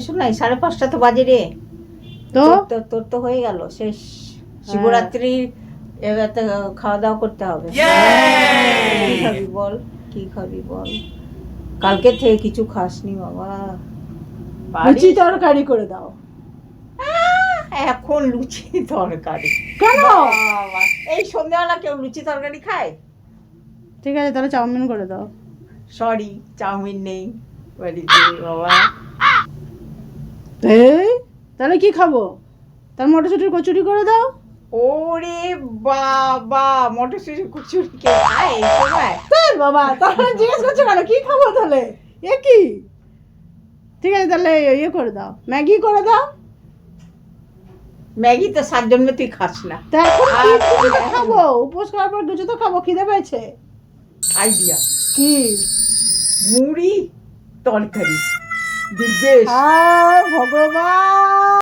শোন না 5:30 তো বাজে রে। তো তোর তো হয়ে গেল শেষ। শিবরাত্রি এবার তো খাওয়া দাওয়া করতে হবে। কি খাবি বল, কি খাবি বল? কালকে থেকে কিছু খাসনি বাবা। লুচি তরকারি করে দাও। এখন লুচি তরকারি কেন? বাবা, এই সন্ধ্যাবেলা কেউ লুচি তরকারি খায়? ঠিক আছে তাহলে চাউমিন করে দাও। সরি, চাউমিন নেই বাড়িতে বাবা। এই তাহলে কি খাবো? তার মটরশুটির কচুরি করে দাও। ওরে বাবা, মটরশুঁটি কচুরি কে খায় এই সময়? তাই বাবা, তাহলে জিজ্ঞেস করছো কেন কি খাবো তাহলে? এ কি? ঠিক আছে তাহলে ইয়ে করে দাও, ম্যাগি করে দাও। ম্যাগি তো 7 জন্মে তুই খাস না। তা এখন কি খাবো? উপোস করার পর কিছু তো খাবো, খিদে পেয়েছে। আইডিয়া, কি? মুড়ি তরকারি দিব্যেশ। আর ভগবান